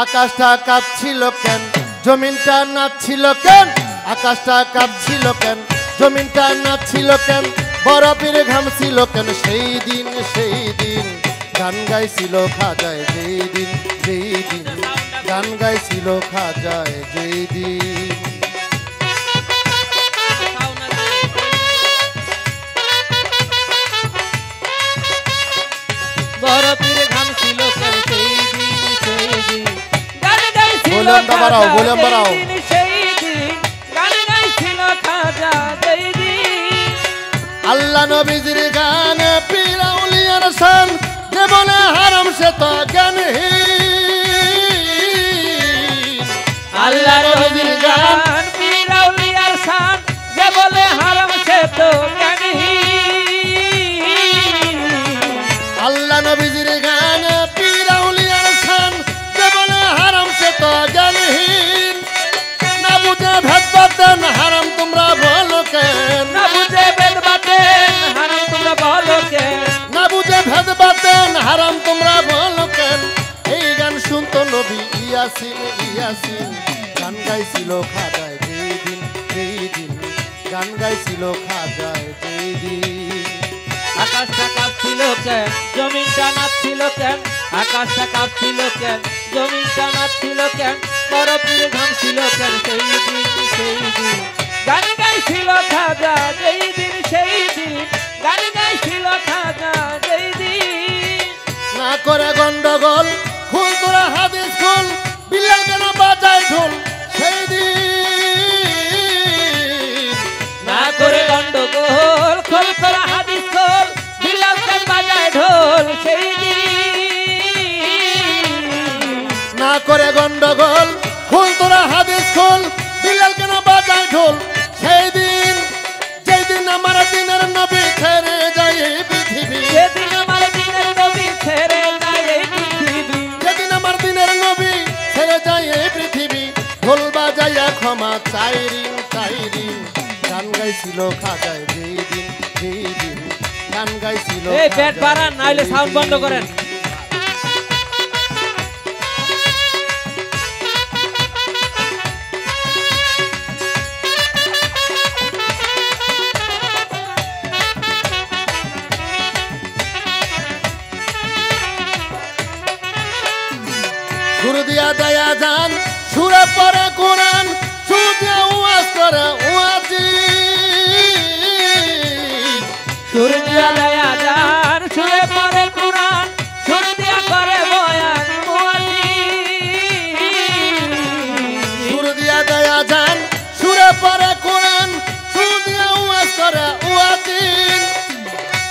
আকাশটা কাঁপছিল কেন, জমিনটা নাচছিল কেন? আকাশটা কাঁপছিল কেন, জমিনটা নাচছিল কেন? বরফের ঘাম ছিল কেন? সেই দিন গান গাইছিল খাজায় যেই দিন গান গাইছিল খাজায় যেই দিন। বরফের ঘাম ছিল কেন সেই দিন গান গাইছিল খাজা যেই দিন। আল্লাহ নবীজির গান পীর আউলিয়ার শান, যে বলে হারাম সে তো জ্ঞানহীন। আল্লাহ নবীজির গান পীর আউলিয়ার শান, যে বলে হারাম সে তো জ্ঞানহীন। আল্লাহ নবীজির গান পীর আউলিয়ার শান, যে বলে হারাম সে তো জ্ঞানহীন। না বুঝে ভেদ বাতেন হারাম তোমরা বলো কেন? না বুঝে ভেদ বাতেন হারাম তোমরা বলো কেন? না বুঝে ভেদ বাতেন হারাম তোমরা বলো কেন? এই গান শুনতো নবী ইয়াসিন গান গাইছিল খাজায় যেই দিন গান গাইছিল খাজায় যেই দিন। আকাশটা কাঁপছিল কেন, জমিনটা নাচছিল কেন? আকাশটা কাঁপছিল কেন, জমিনটা নাচছিল কেন? বরফের ঘাম ছিল কেন সেই দিন গান গাইছিল খাজা যেই দিন গান গাইছিল খাজা যেই দিন। না করে গন্ডগোল খুল তোরা হাদিস খুল, বিল্লাল কেন বাজায় ঢোল সেই দিন। না করে গন্ডগোল খোল তোরা হাদিস খোল, বিল্লাল কেন বাজায় ঢোল সেই দিন। না করে গন্ডগোল খুল তোরা হাদিস খুল, বিল্লাল কেন বাজায় ঢোল সেই দিন। যেই দিন আমার দিনের নবী ছেড়ে যায় এই পৃথিবী, যেদিন আমার দিনের নবী ছেড়ে যায় এই পৃথিবী, যেদিন আমার দিনের নবী ছেড়ে যায় এই পৃথিবী, ঢোল বাজাইয়া ক্ষমা চাই রিং গান গাইছিল খাজায় যেই দিন গান গাইছিল। এই পেট বাড়ান নাইলে সাউন্ড বন্ধ করেন। সুর দিয়া দয়া যান সুরে পরে কোরআন, সুর দিয়া ওয়াজ করে ওয়াজি। সুর দিয়া দয়া যান সুরে পরে কোরআন, সুর দিয়া করে বয়ান মুয়াজি। সুর দিয়া দয়া যান সুরে পরে কোরআন, সুর দিয়া ওয়াজ করে ওয়াজি।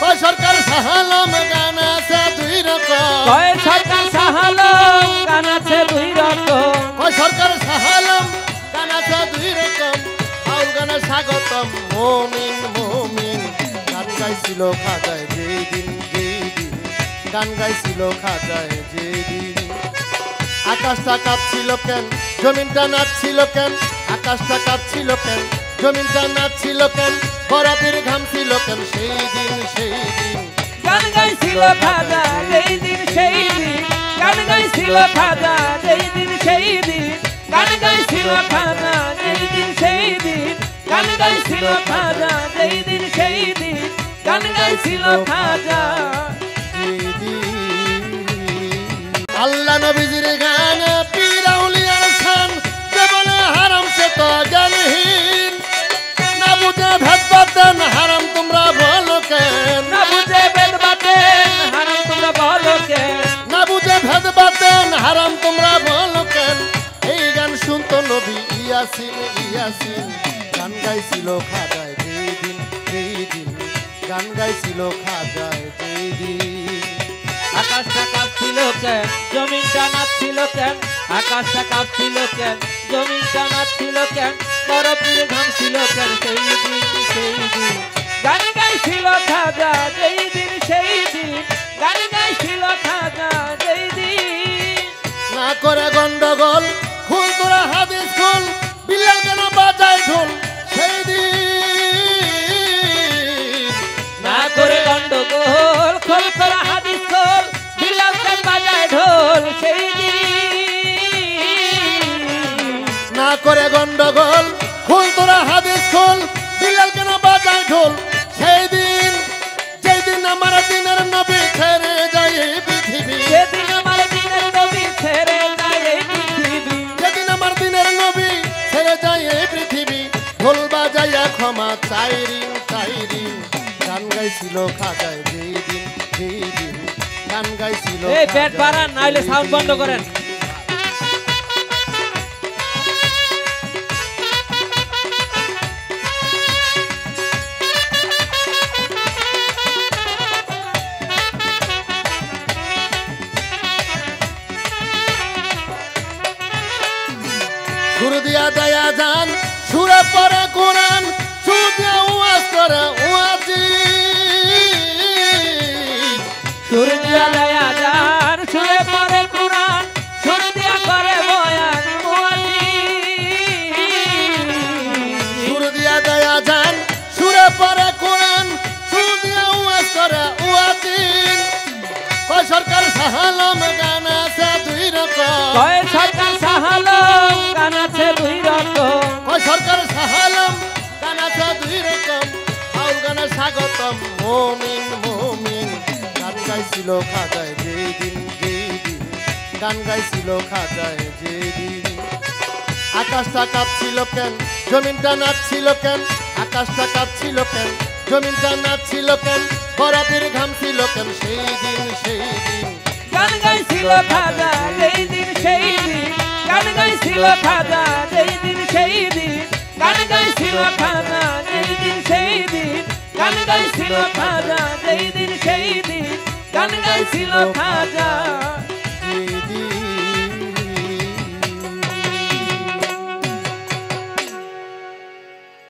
কয় সরকার সাহালম গান আছে দুই রকম, কয় সরকার সাহালম গান আছে দুই রকম। কয় সরকার সাহালম গান আছে দুই রকম। আউল গানে স্বাগতম মুমিন গান গাইছিল খাজায় যেই দিন গান গাইছিল খাজায় যেই দিন। আকাশটা কাঁপছিল কেন, জমিনটা নাচছিল কেন? আকাশটা কাঁপছিল কেন, জমিনটা নাচছিল কেন? বরফের ঘাম ছিল কেন সেই দিন গান গাইছিল খাজা যেই দিন গান গাইছিল খাজা যেই দিন গান গাইছিল খাজা যেই দিন গান গাইছিল খাজা যেই দিন গান গাইছিল খাজা। আল্লাহ নবীজির গান পীর আউলিয়ার শান, যে বলে হারাম সে তো জ্ঞানহীন। না বুঝে ভেদ বাতেন হারাম তোমরা বলো কেন? না বুঝে ভেদ বাতেন হারাম তোমরা বলো কেন? না বুঝে ভেদ বাতেন হারাম তোমরা বলো কেন? এই গান শুনতো নবী ইয়াসিন গান গাইছিল খাজায় যেই দিন গান গাইছিল খাজায় যেই দিন। আকাশটা কাঁপছিল কেন, জমিনটা নাচছিল কেন? আকাশটা কাঁপছিল কেন, জমিনটা নাচছিল কেন? বরফের ঘাম ছিল কেন সেই দিন গান গাইছিল খাজা যেই দিন গান গাইছিল খাজা যেই দিন। না করে গন্ডগোল খুল তোরা হাদিস খুল, বিল্লাল কেন বাজায় ঢোল সেই দিন। না করে গন্ডগোল খোল তোরা হাদিস খোল, বিল্লাল কেন বাজায় ঢোল সেই দিন। করে গন্ডগোল খুল তোরা হাদিস খুল বিলাল কেন বাজায় ঢোল সেই দিন যেই দিন আমার দিনের নবী ছেড়ে যায় এই পৃথিবী সেদিন আমার দিনের নবী ছেড়ে যায় এই পৃথিবী যেদিন আমার দিনের নবী ছেড়ে যায় এই পৃথিবী ঢোল বাজাইয়া ক্ষমা চাই রিং গান গাইছিল খাজায় যেই দিন গান গাইছিল এই পেট বাড়ান নাইলে সাউন্ড বন্ধ করেন সুর দিয়া দয়া যান সুরে পরে কোরআন সুর দিয়া ওয়াজ করে ওয়াজি সুর দিয়া দয়া যান সুরে পরে কুরআন সুর দিয়া করে বয়ান সুর দিয়া দয়া যান সুরে পরে কোরআন সুর দিয়া ওয়াজ করে ওয়াজি কয় সরকার সাহালম গান আছে দুই রকম কয় সরকার সাহালো গান আছে দুই রকম কয় সরকার সাহালম গান আছে দুই রকম আউল গানে স্বাগতম মুমিন গান গাইছিল খাজায় যেই দিন গান গাইছিল খাজায় যেই দিন আকাশটা কাঁপছিল কেন জমিনটা নাচছিল কেন আকাশটা কাঁপছিল কেন জমিনটা নাচছিল কেন বরফের ঘামছিল কেন সেই দিন গান গাইছিল খাজা যেই দিন সেই দিন গান গাইছিল খাজা যেই দিন সেই দিন গান গাইছিল খাজা যেই দিন সেই দিন গান গাইছিল খাজা যেই দিন সেই দিন গান গাইছিল খাজা